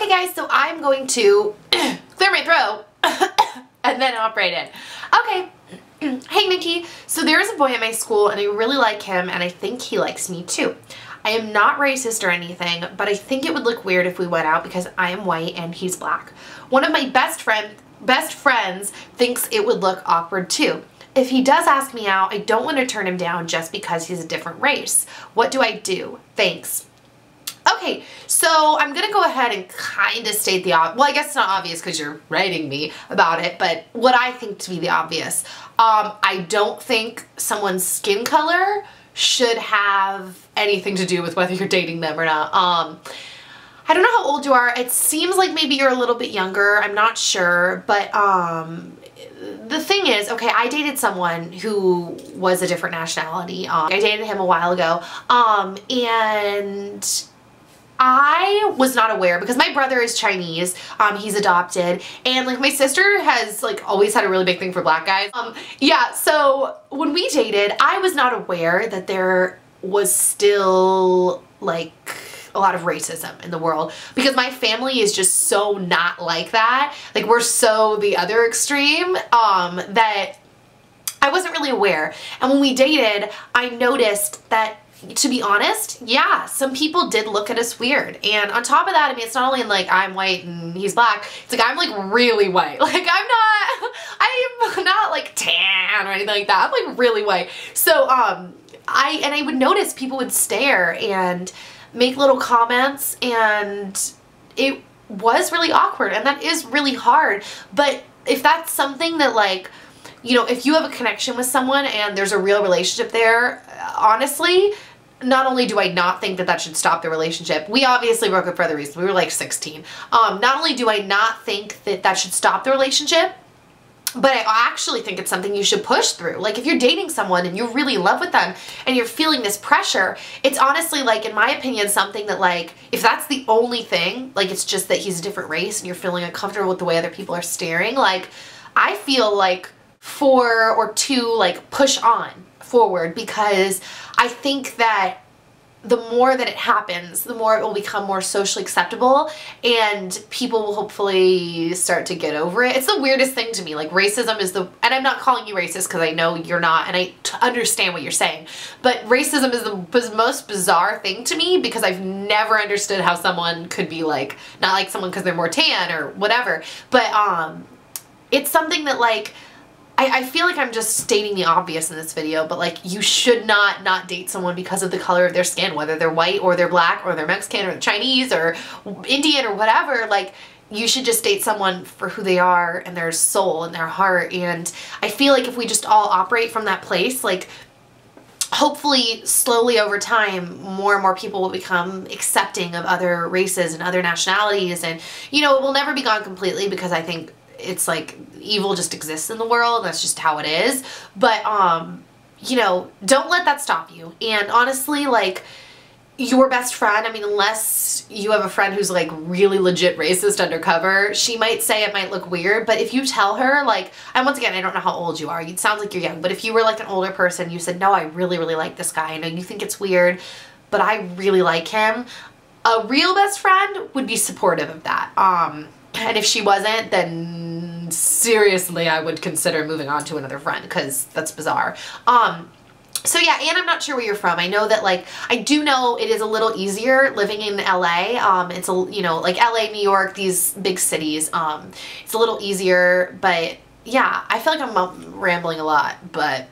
Okay guys, so I'm going to clear my throat and then operate it. Okay. Hey Nikki, so there is a boy at my school and I really like him and I think he likes me too. I am not racist or anything, but I think it would look weird if we went out because I am white and he's black. One of my best friends thinks it would look awkward too. If he does ask me out, I don't want to turn him down just because he's a different race. What do I do? Thanks. Okay, so I'm going to go ahead and kind of state the obvious. Well, I guess it's not obvious because you're writing me about it, but what I think to be the obvious. I don't think someone's skin color should have anything to do with whether you're dating them or not. I don't know how old you are. It seems like maybe you're a little bit younger. I'm not sure, but the thing is, okay, I dated someone who was a different nationality. I dated him a while ago, and I was not aware because my brother is Chinese, he's adopted, and like my sister has like always had a really big thing for black guys. Yeah, so when we dated, I was not aware that there was still like a lot of racism in the world because my family is just so not like that. Like we're so the other extreme that I wasn't really aware. And when we dated, I noticed that, to be honest, yeah, some people did look at us weird. And on top of that, I mean, it's not only like I'm white and he's black, it's like I'm like really white. Like I'm not like tan or anything like that. I'm like really white. So I would notice people would stare and make little comments, and it was really awkward, and that is really hard. But if that's something that, like, you know, if you have a connection with someone and there's a real relationship there, honestly, not only do I not think that that should stop the relationship, we obviously broke up for other reasons, we were like 16. Not only do I not think that that should stop the relationship, but I actually think it's something you should push through. Like if you're dating someone and you're really in love with them and you're feeling this pressure, it's honestly, like, in my opinion, something that, like, if that's the only thing, like it's just that he's a different race and you're feeling uncomfortable with the way other people are staring, like I feel like push on forward, because I think that the more that it happens, the more it will become more socially acceptable and people will hopefully start to get over it. It's the weirdest thing to me. Like racism is and I'm not calling you racist because I know you're not and I understand what you're saying, but racism is the most bizarre thing to me because I've never understood how someone could be like, not like someone because they're more tan or whatever, but it's something that, like, I feel like I'm just stating the obvious in this video, but like you should not date someone because of the color of their skin, whether they're white or they're black or they're Mexican or Chinese or Indian or whatever. Like you should just date someone for who they are and their soul and their heart. And I feel like if we just all operate from that place, like hopefully slowly over time more and more people will become accepting of other races and other nationalities, and you know, it will never be gone completely because I think it's like evil just exists in the world. That's just how it is. But, you know, don't let that stop you. And honestly, like, your best friend, I mean, unless you have a friend who's like really legit racist undercover, she might say it might look weird, but if you tell her, like, and once again, I don't know how old you are, it sounds like you're young, but if you were like an older person, you said, no, I really like this guy, I know you think it's weird, but I really like him, a real best friend would be supportive of that. And if she wasn't, then seriously, I would consider moving on to another friend because that's bizarre. So yeah, and I'm not sure where you're from. I know that, like, I do know it is a little easier living in LA. It's a, you know, like LA, New York, these big cities. It's a little easier, but yeah, I feel like I'm rambling a lot, but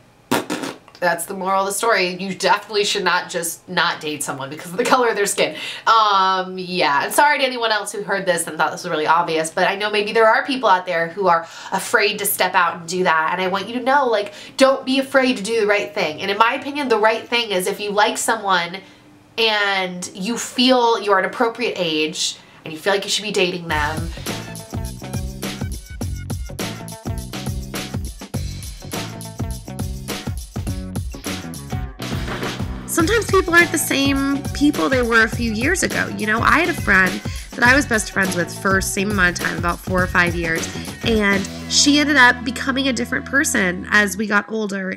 that's the moral of the story. You definitely should not just not date someone because of the color of their skin. Yeah, and sorry to anyone else who heard this and thought this was really obvious, but I know maybe there are people out there who are afraid to step out and do that, and I want you to know, like, don't be afraid to do the right thing. And in my opinion, the right thing is if you like someone and you feel you're at an appropriate age and you feel like you should be dating them, sometimes people aren't the same people they were a few years ago. You know, I had a friend that I was best friends with for same amount of time, about 4 or 5 years, and she ended up becoming a different person as we got older.